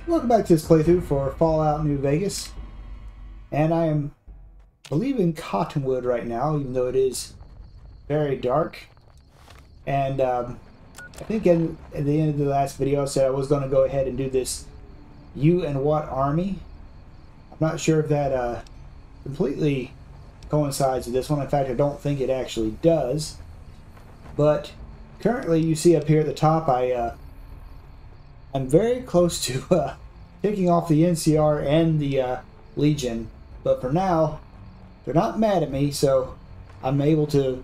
Welcome back to this playthrough for Fallout New Vegas. And I am, I believe, in Cottonwood right now, even though it is very dark. And I think at the end of the last video I said I was going to go ahead and do this You and What Army. I'm not sure if that completely coincides with this one. In fact, I don't think it actually does. But currently, you see up here at the top, I'm very close to taking off the NCR and the Legion, but for now, they're not mad at me, so I'm able to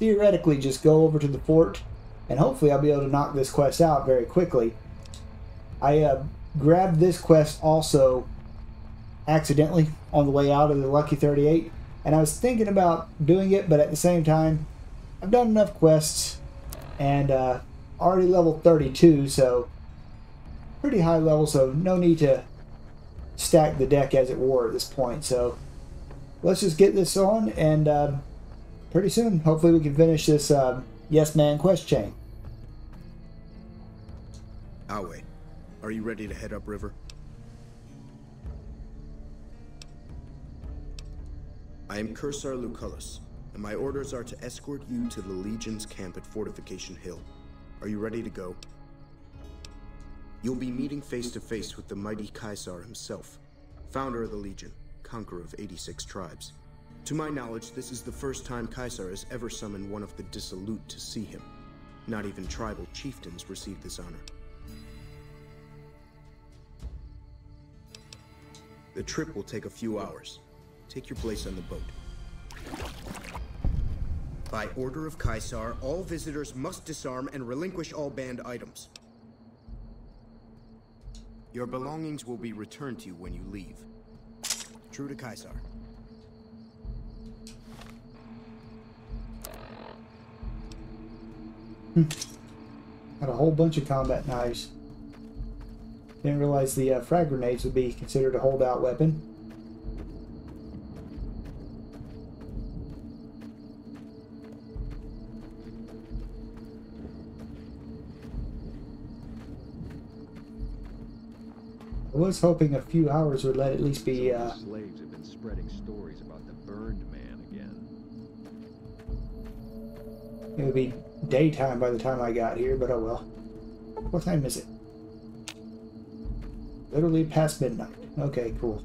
theoretically just go over to the fort, and hopefully I'll be able to knock this quest out very quickly. I grabbed this quest also accidentally on the way out of the Lucky 38, and I was thinking about doing it, but at the same time, I've done enough quests, and already level 32, so pretty high level, so no need to stack the deck as it were at this point. So let's just get this on, and pretty soon hopefully we can finish this Yes Man quest chain. Awe, are you ready to head upriver? I am Cursar Lucullus, and my orders are to escort you to the Legion's camp at Fortification Hill. Are you ready to go? You'll be meeting face to face with the mighty Caesar himself, founder of the Legion, conqueror of 86 tribes. To my knowledge, this is the first time Caesar has ever summoned one of the dissolute to see him. Not even tribal chieftains receive this honor. The trip will take a few hours. Take your place on the boat. By order of Caesar, all visitors must disarm and relinquish all banned items. Your belongings will be returned to you when you leave. True to Caesar. Got a whole bunch of combat knives. Didn't realize the frag grenades would be considered a holdout weapon. I was hoping a few hours would let at least be slaves have been spreading stories about the burned man again. it would be daytime by the time I got here, but oh well. What time is it? Literally past midnight. Okay, cool.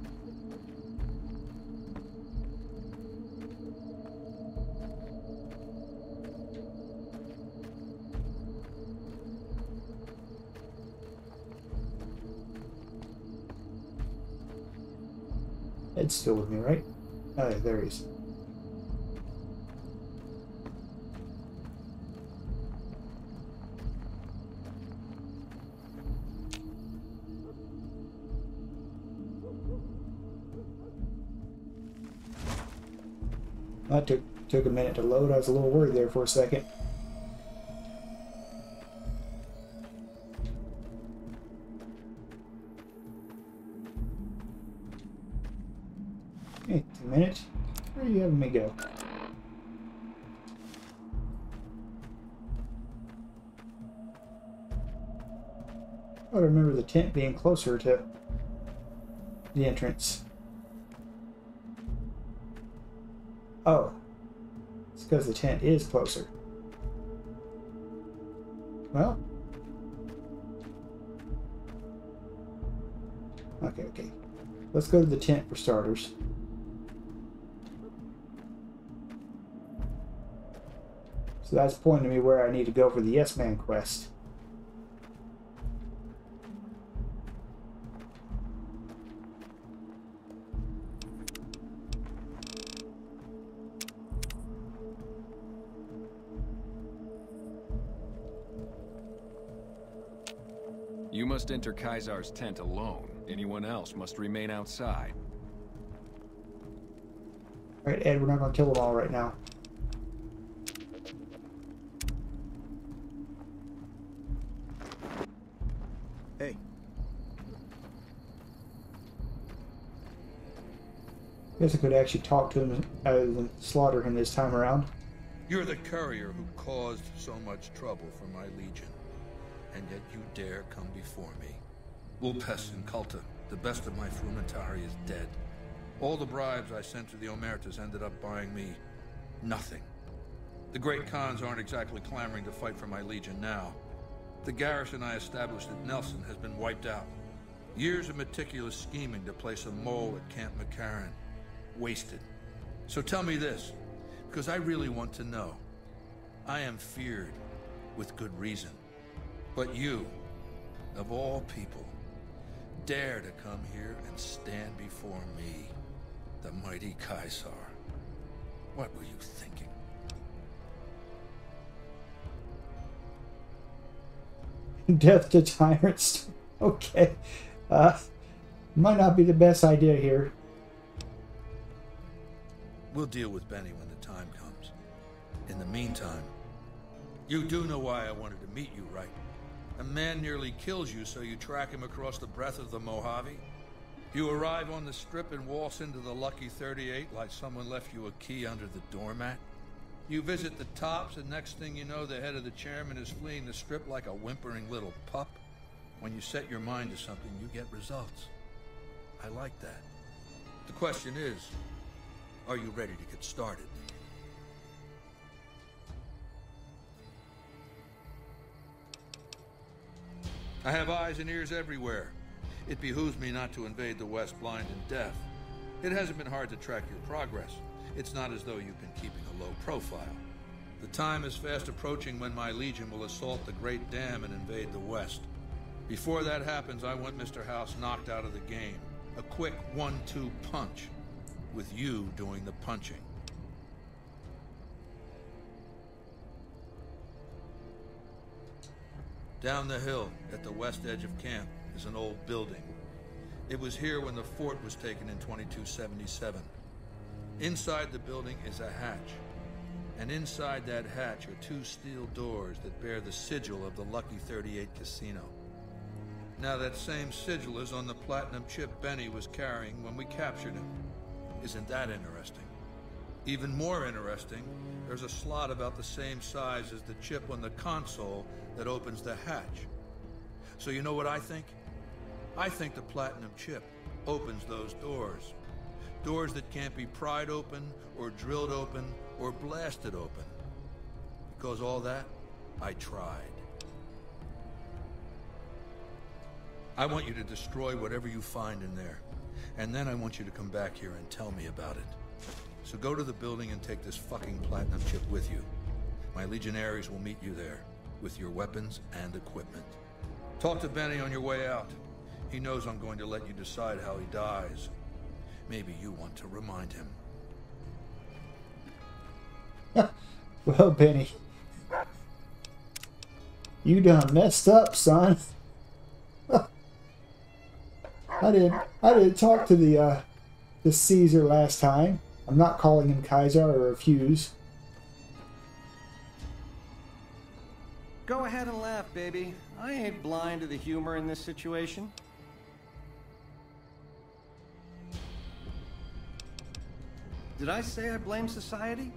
Ed's still with me, right? Oh, yeah, there he is. That took a minute to load. I was a little worried there for a second. Hey, 2 minutes. Where are you having me go? I remember the tent being closer to the entrance. Oh, it's because the tent is closer. Well, okay. Let's go to the tent for starters. So that's pointing me where I need to go for the Yes Man quest. You must enter Caesar's tent alone. Anyone else must remain outside. Alright, Ed, we're not going to kill them all right now. Hey. Guess I could actually talk to him rather than slaughter him this time around. You're the courier who caused so much trouble for my legion, and yet you dare come before me. Vulpes and Kulta, the best of my frumentari, is dead. All the bribes I sent to the Omertas ended up buying me nothing. The Great Khans aren't exactly clamoring to fight for my legion now. The garrison I established at Nelson has been wiped out. Years of meticulous scheming to place a mole at Camp McCarran. Wasted. So tell me this, because I really want to know. I am feared, with good reason. But you, of all people, dare to come here and stand before me, the mighty Caesar. What were you thinking? Death to tyrants. Okay. Might not be the best idea here. We'll deal with Benny when the time comes. In the meantime, you do know why I wanted to meet you, right? A man nearly kills you, so you track him across the breadth of the Mojave. You arrive on the strip and waltz into the Lucky 38 like someone left you a key under the doormat. You visit the tops, and next thing you know, the head of the chairman is fleeing the strip like a whimpering little pup. When you set your mind to something, you get results. I like that. The question is, are you ready to get started? I have eyes and ears everywhere. It behooves me not to invade the West blind and deaf. It hasn't been hard to track your progress. It's not as though you've been keeping a low profile. The time is fast approaching when my legion will assault the Great Dam and invade the West. Before that happens, I want Mr. House knocked out of the game. A quick 1-2 punch, with you doing the punching. Down the hill, at the west edge of camp, is an old building. It was here when the fort was taken in 2277. Inside the building is a hatch, and inside that hatch are 2 steel doors that bear the sigil of the Lucky 38 casino. Now that same sigil is on the platinum chip Benny was carrying when we captured him. Isn't that interesting? Even more interesting, there's a slot about the same size as the chip on the console that opens the hatch. So you know what I think? I think the platinum chip opens those doors. Doors that can't be pried open, or drilled open, or blasted open. Because all that, I tried. I want you to destroy whatever you find in there. And then I want you to come back here and tell me about it. So go to the building and take this fucking platinum chip with you. My legionaries will meet you there, with your weapons and equipment. Talk to Benny on your way out. He knows I'm going to let you decide how he dies. Maybe you want to remind him. Well, Benny, you done messed up, son. I didn't talk to the Caesar last time. I'm not calling him Kaiser, or refuse. Go ahead and laugh, baby. I ain't blind to the humor in this situation. Did I say I blame society?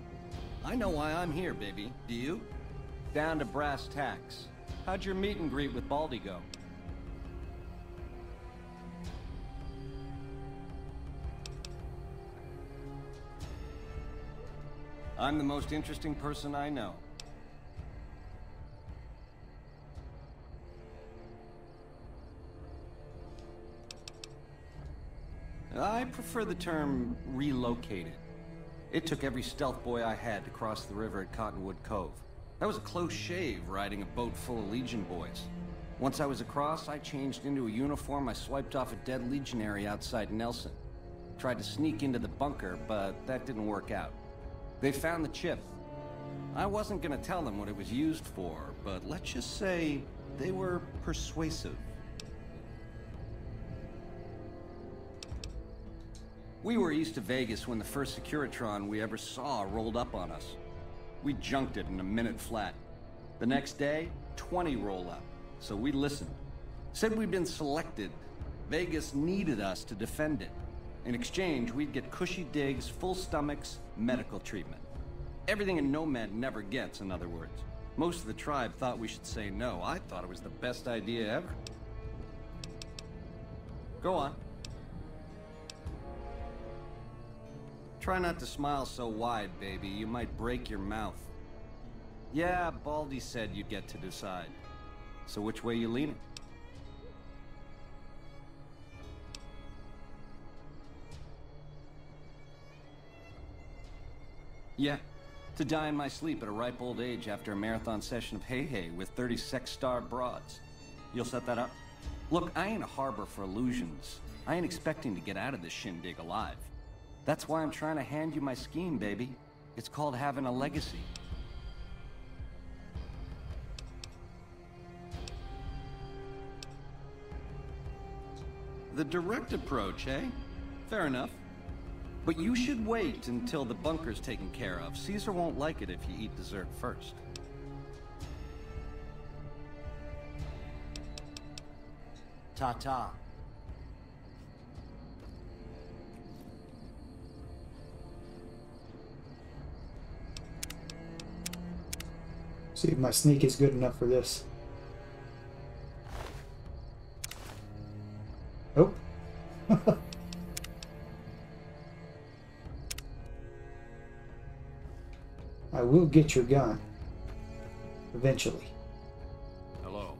I know why I'm here, baby. Do you? Down to brass tacks. How'd your meet and greet with Baldy go? I'm the most interesting person I know. I prefer the term relocated. It took every stealth boy I had to cross the river at Cottonwood Cove. That was a close shave riding a boat full of Legion boys. Once I was across, I changed into a uniform I swiped off a dead legionary outside Nelson. Tried to sneak into the bunker, but that didn't work out. They found the chip. I wasn't gonna tell them what it was used for, but let's just say they were persuasive. We were east of Vegas when the first Securitron we ever saw rolled up on us. We junked it in a minute flat. The next day, 20 roll up, so we listened. Said we'd been selected. Vegas needed us to defend it. In exchange, we'd get cushy digs, full stomachs, medical treatment. Everything a nomad never gets, in other words. Most of the tribe thought we should say no. I thought it was the best idea ever. Go on. Try not to smile so wide, baby. You might break your mouth. Yeah, Baldy said you'd get to decide. So which way you leaning? Yeah, to die in my sleep at a ripe old age after a marathon session of hey-hey with 30 sex-starved broads. You'll set that up? Look, I ain't a harbor for illusions. I ain't expecting to get out of this shindig alive. That's why I'm trying to hand you my scheme, baby. It's called having a legacy. The direct approach, eh? Fair enough. But you should wait until the bunker's taken care of. Caesar won't like it if you eat dessert first. Ta-ta. See if my sneak is good enough for this. Nope. I will get your gun. Eventually. Hello.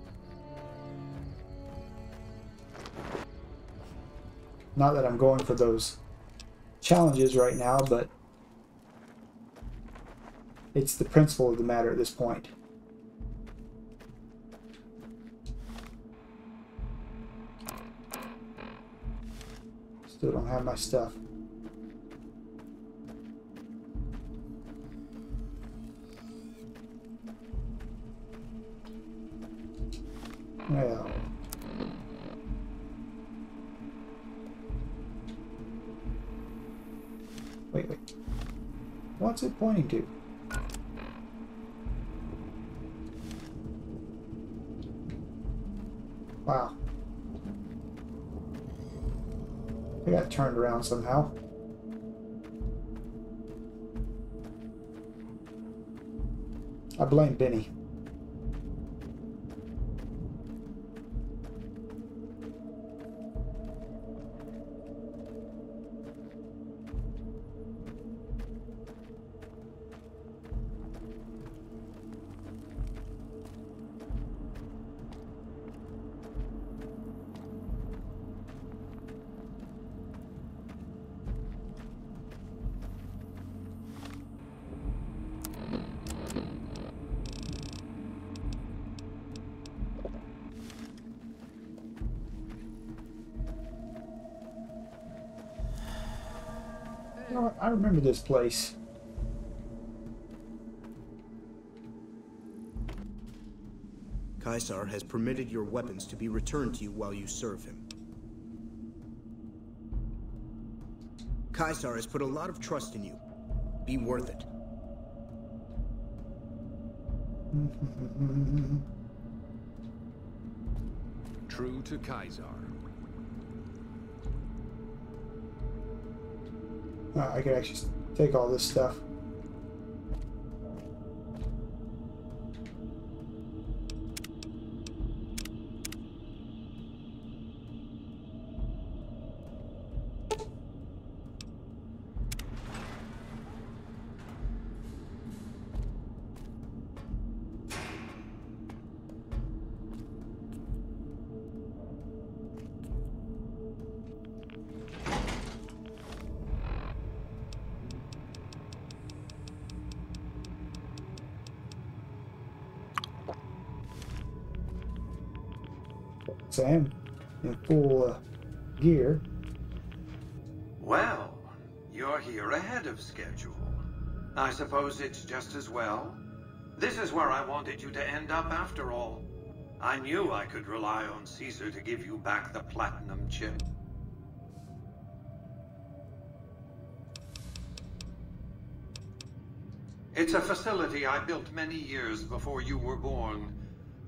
Not that I'm going for those challenges right now, but it's the principle of the matter at this point. Still don't have my stuff. Well. Wait. What's it pointing to? Wow. I got turned around somehow. I blame Benny. You know what? I remember this place. Caesar has permitted your weapons to be returned to you while you serve him. Caesar has put a lot of trust in you. Be worth it. True to Caesar. I could actually take all this stuff. So I am in full gear. Well, you're here ahead of schedule. I suppose it's just as well. This is where I wanted you to end up after all. I knew I could rely on Caesar to give you back the platinum chip. It's a facility I built many years before you were born.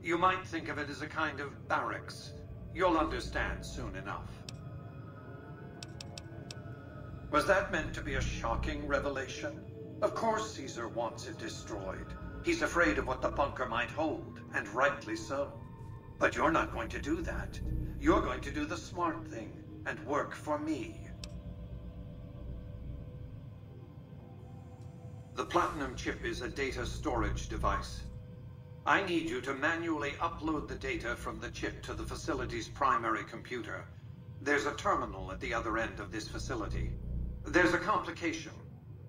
You might think of it as a kind of barracks. You'll understand soon enough. Was that meant to be a shocking revelation? Of course Caesar wants it destroyed. He's afraid of what the bunker might hold, and rightly so. But you're not going to do that. You're going to do the smart thing. and work for me. The Platinum chip is a data storage device. I need you to manually upload the data from the chip to the facility's primary computer. There's a terminal at the other end of this facility. There's a complication.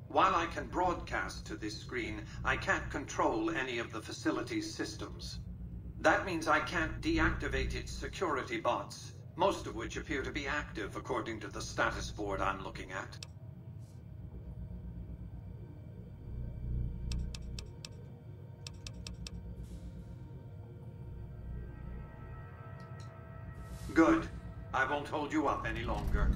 While I can broadcast to this screen, I can't control any of the facility's systems. That means I can't deactivate its security bots, most of which appear to be active according to the status board I'm looking at. Good. I won't hold you up any longer.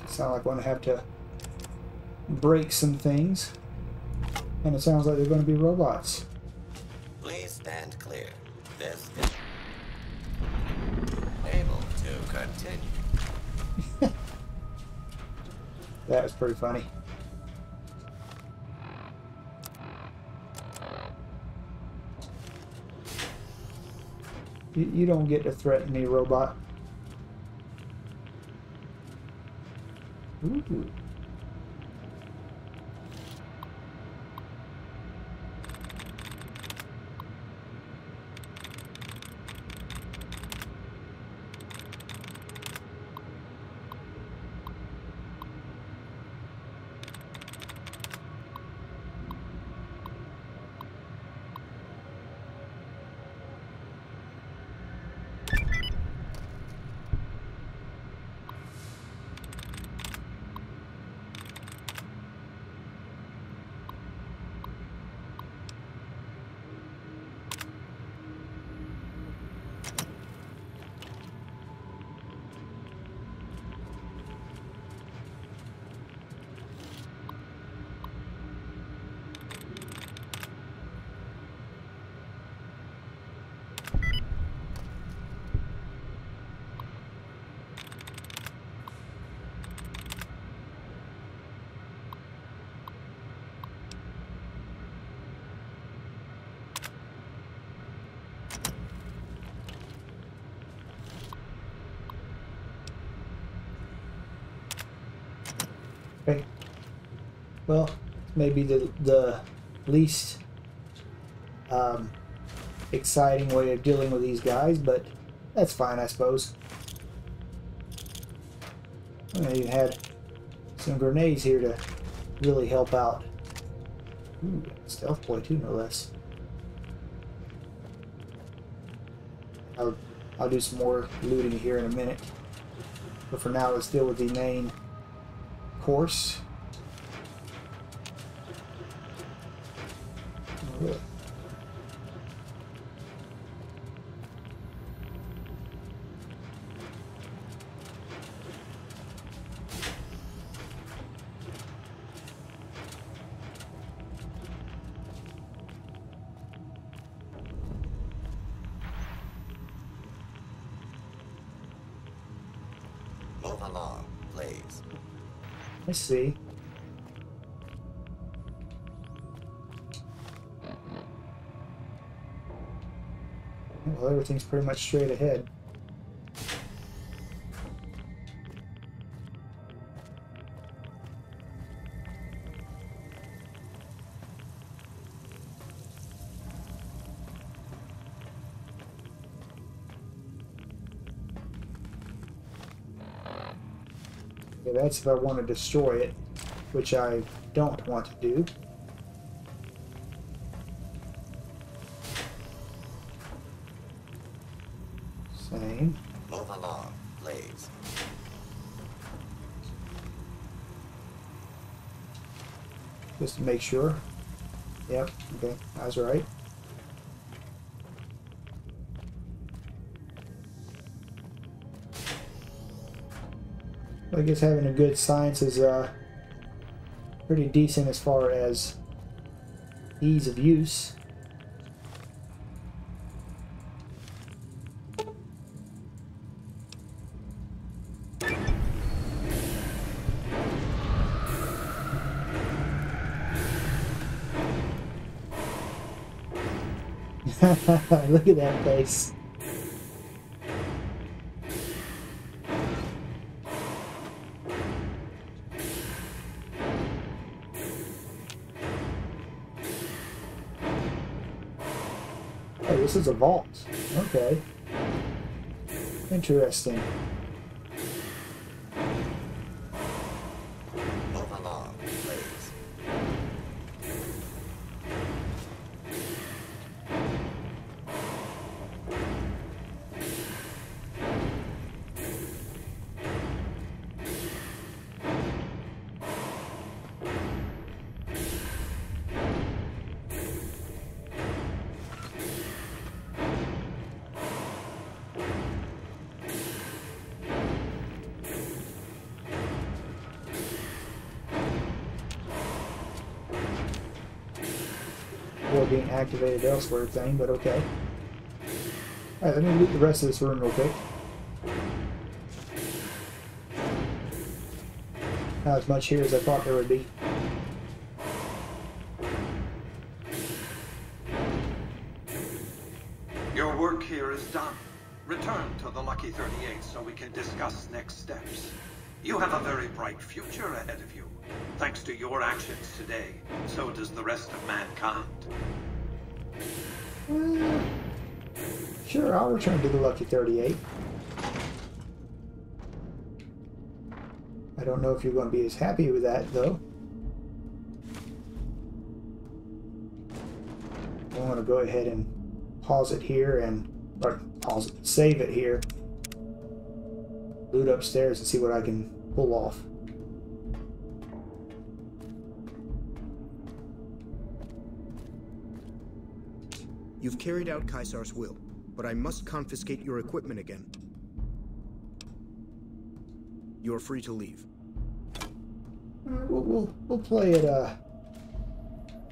Sound like I'm going to have to break some things. And it sounds like they're going to be robots. Please stand clear. This is able to continue. That was pretty funny. You don't get to threaten me, robot. Ooh. Okay. Well, maybe the least exciting way of dealing with these guys, but that's fine, I suppose. I even had some grenades here to really help out. Ooh, stealth boy too, no less. I'll do some more looting here in a minute. But for now, let's deal with the main course. Oh, Move along, please. let's see. Well, everything's pretty much straight ahead. Okay, that's if I want to destroy it, which I don't want to do. Same. Move along, please. Just to make sure. Yep, okay, I was right. I guess having a good science is pretty decent as far as ease of use. Look at that face. Oh, this is a vault. Okay. Interesting. Move along, please. Or being activated elsewhere thing, but okay. Alright, let me loot the rest of this room real quick. Not as much here as I thought there would be. Your work here is done. Return to the Lucky 38 so we can discuss next steps. You have a very bright future ahead of you. Thanks to your actions today, so does the rest of mankind. Sure, I'll return to the Lucky 38. I don't know if you're going to be as happy with that, though. I'm going to go ahead and pause it here and save it here. Loot upstairs and see what I can pull off. You've carried out Caesar's will, but I must confiscate your equipment again. You're free to leave. We'll play it.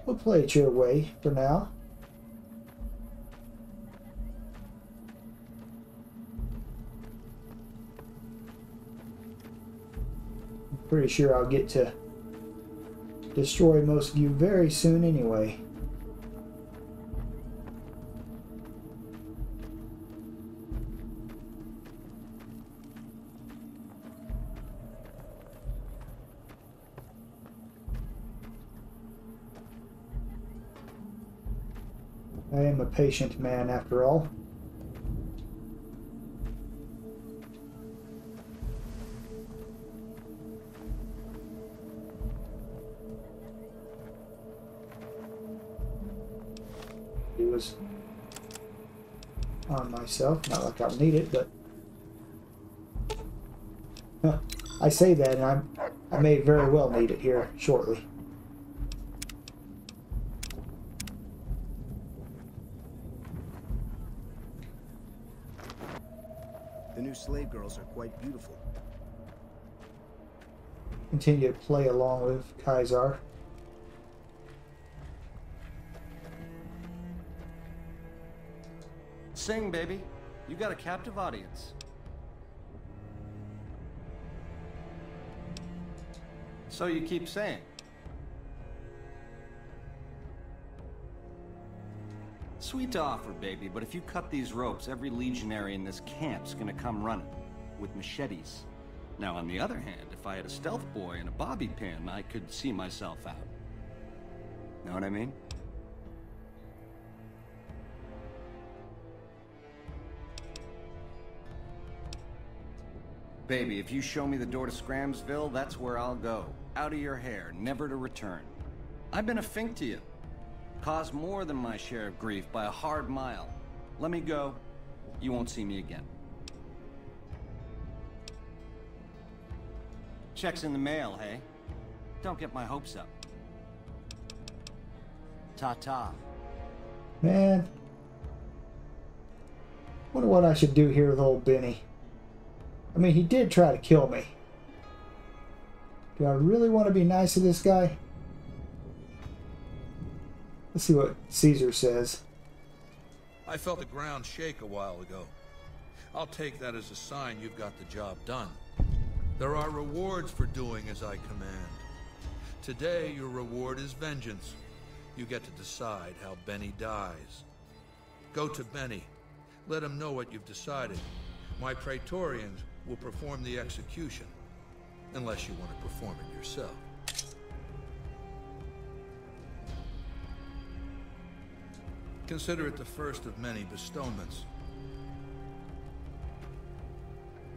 We'll play it your way for now. I'm pretty sure I'll get to destroy most of you very soon anyway. I am a patient man after all. It was on myself, not like I'll need it, but I say that and I may very well need it here shortly. The new slave girls are quite beautiful. Continue to play along with Caesar. Sing, baby. You got a captive audience. So you keep saying. Sweet to offer, baby, but if you cut these ropes, every legionary in this camp's gonna come running with machetes. Now, on the other hand, if I had a stealth boy and a bobby pin, I could see myself out. Know what I mean? Baby, if you show me the door to Scramsville, that's where I'll go. Out of your hair, never to return. I've been a fink to you. Caused more than my share of grief by a hard mile. Let me go. You won't see me again. Check's in the mail, hey? Don't get my hopes up. Ta-ta. Man. Wonder what I should do here with old Benny. I mean, he did try to kill me. Do I really want to be nice to this guy? Let's see what Caesar says. I felt the ground shake a while ago. I'll take that as a sign you've got the job done. There are rewards for doing as I command. Today, your reward is vengeance. You get to decide how Benny dies. Go to Benny. Let him know what you've decided. My Praetorians will perform the execution, unless you want to perform it yourself. Consider it the first of many bestowments.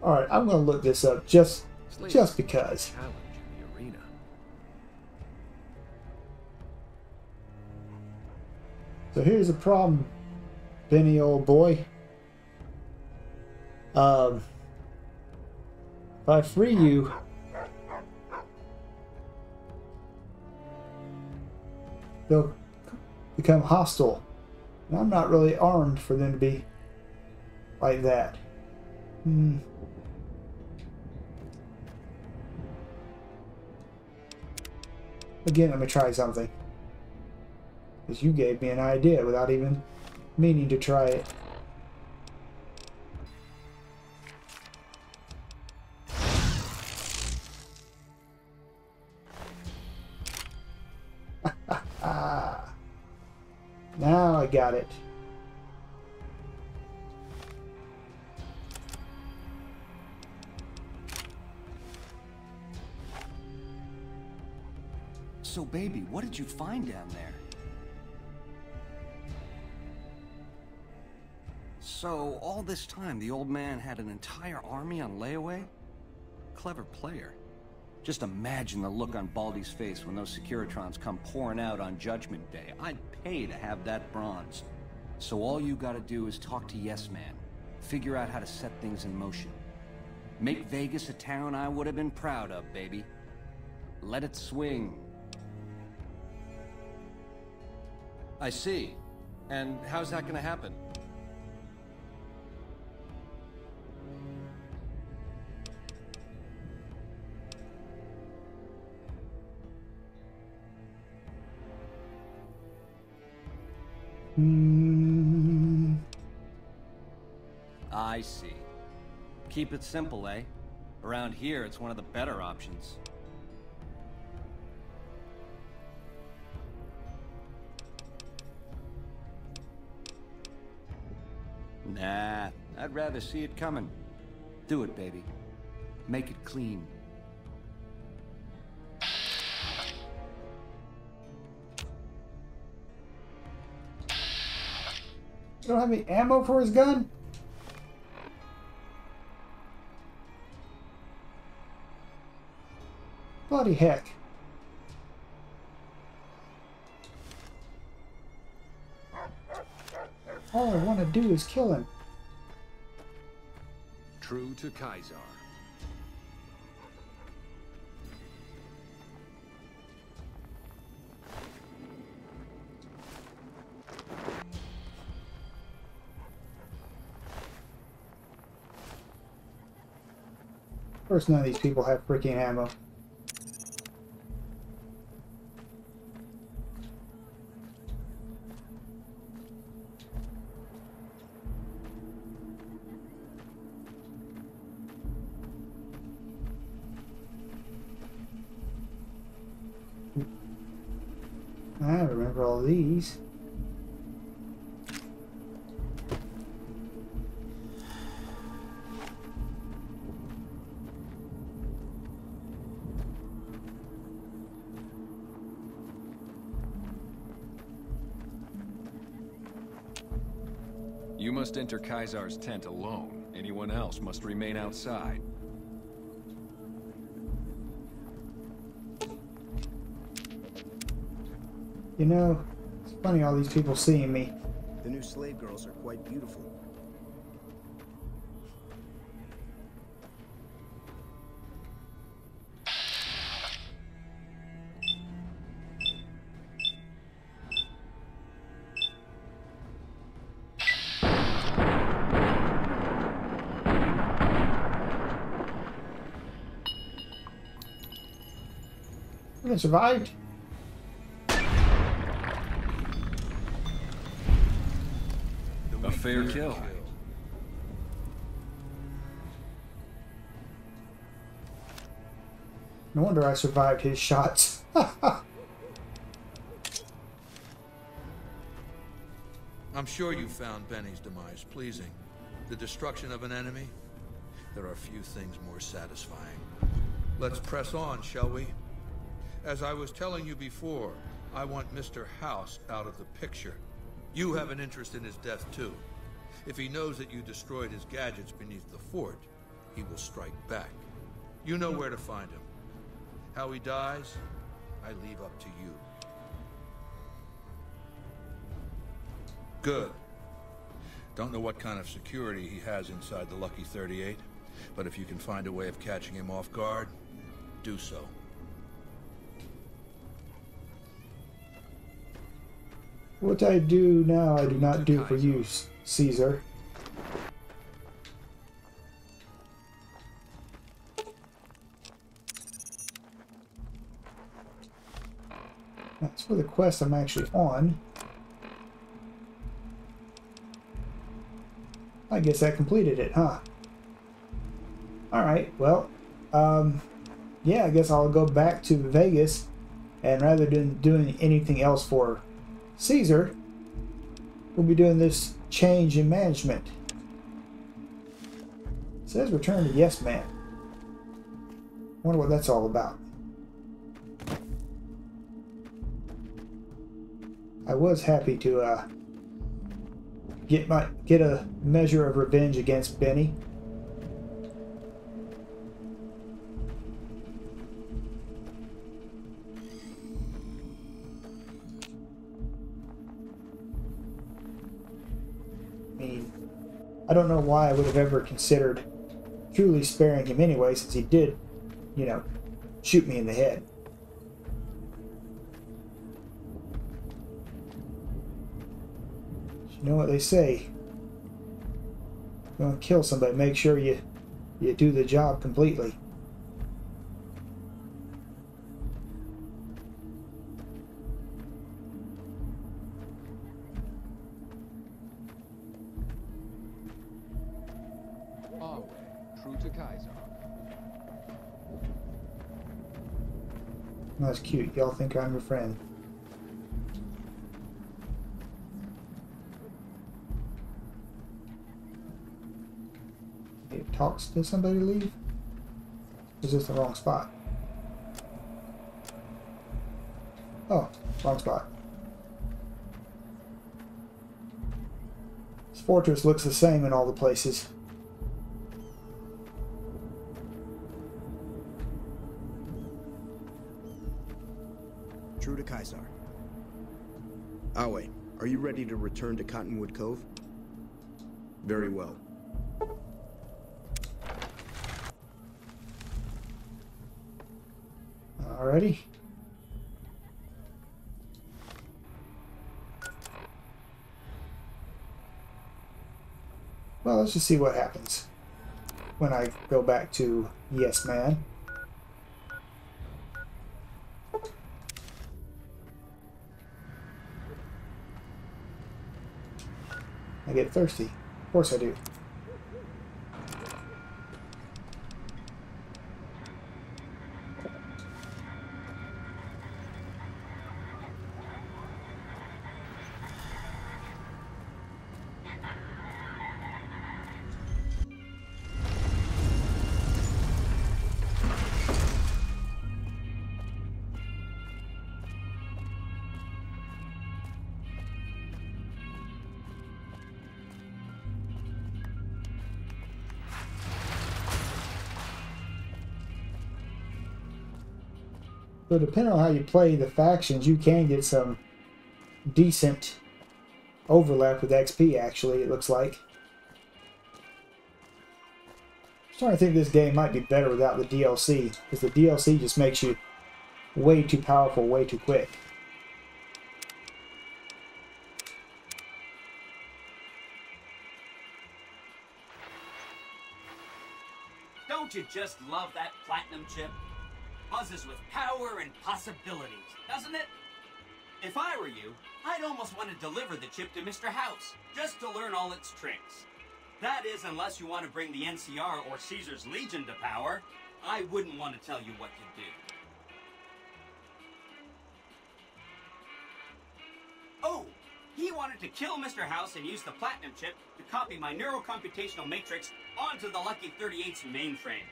Alright, I'm gonna look this up just because. Challenge in the arena. So here's the problem, Benny, old boy. If I free you, they'll become hostile. And I'm not really armed for them to be like that. Again, let me try something. Because you gave me an idea without even meaning to try it. Now I got it. So, baby, what did you find down there? So, all this time, the old man had an entire army on layaway? Clever player. Just imagine the look on Baldy's face when those Securitrons come pouring out on Judgment Day. I'd pay to have that bronze. So all you gotta do is talk to Yes Man. Figure out how to set things in motion. Make Vegas a town I would have been proud of, baby. Let it swing. I see. And how's that gonna happen? I see. Keep it simple, eh? Around here, it's one of the better options. Nah, I'd rather see it coming. Do it, baby. Make it clean. You don't have any ammo for his gun? Bloody heck. All I want to do is kill him. True to Kaiser. Of course, none of these people have freaking ammo. I remember all these. You must enter Kaiser's tent alone. Anyone else must remain outside. You know, it's funny all these people seeing me. The new slave girls are quite beautiful. I survived. A fair kill. No wonder I survived his shots. I'm sure you found Benny's demise pleasing. The destruction of an enemy? There are few things more satisfying. Let's press on, shall we? As I was telling you before, I want Mr. House out of the picture. You have an interest in his death, too. If he knows that you destroyed his gadgets beneath the fort, he will strike back. You know where to find him. How he dies, I leave up to you. Good. Don't know what kind of security he has inside the Lucky 38, but if you can find a way of catching him off guard, do so. What I do now, I do not do for you, Caesar. That's for the quest I'm actually on. I guess I completed it, huh? Alright, well, yeah, I guess I'll go back to Vegas, and rather than doing anything else for Caesar, we'll be doing this change in management. It says return to Yes Man. Wonder what that's all about. I was happy to get a measure of revenge against Benny. I don't know why I would have ever considered truly sparing him anyway, since he did, you know, shoot me in the head. You know what they say. If you're gonna kill somebody, make sure you do the job completely. That's cute. Y'all think I'm your friend. It talks to somebody leave? Is this the wrong spot? Oh, wrong spot. This fortress looks the same in all the places. True to Caesar. Awe, are you ready to return to Cottonwood Cove? Very well. Alrighty. Well, let's just see what happens when I go back to Yes Man. I get thirsty. Of course I do. So depending on how you play the factions, you can get some decent overlap with XP, actually, it looks like. I'm starting to think this game might be better without the DLC, because the DLC just makes you way too powerful, way too quick. Don't you just love that platinum chip? Buzzes with power and possibilities, doesn't it? If I were you, I'd almost want to deliver the chip to Mr. House, just to learn all its tricks. That is, unless you want to bring the NCR or Caesar's Legion to power. I wouldn't want to tell you what to do. Oh, He wanted to kill Mr. House and use the Platinum chip to copy my neurocomputational matrix onto the Lucky 38's mainframe.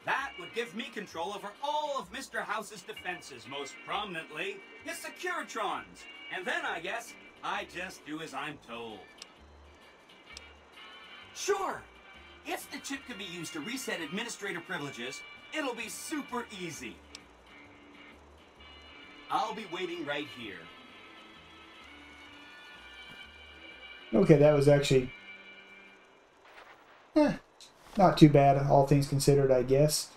That would give me control over all of Mr. House's defenses, most prominently his Securitrons. And then, I guess, I just do as I'm told. Sure, if the chip can be used to reset administrator privileges, it'll be super easy. I'll be waiting right here. Okay, that was actually not too bad, all things considered, I guess.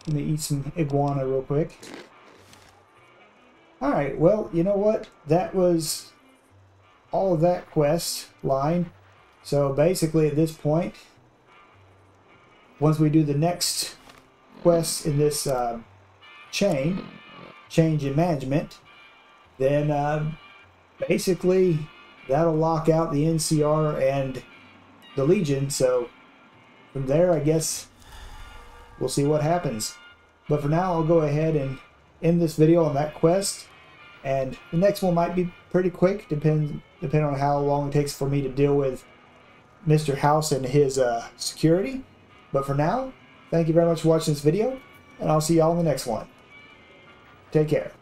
Let me eat some iguana real quick. Alright, well, you know what? That was all of that quest line. So basically at this point, once we do the next quest in this change in management, then basically that'll lock out the NCR and the Legion. So from there, I guess we'll see what happens. But for now, I'll go ahead and end this video on that quest. And the next one might be pretty quick, depending on how long it takes for me to deal with Mr. House and his security. But for now, thank you very much for watching this video, and I'll see y'all in the next one. Take care.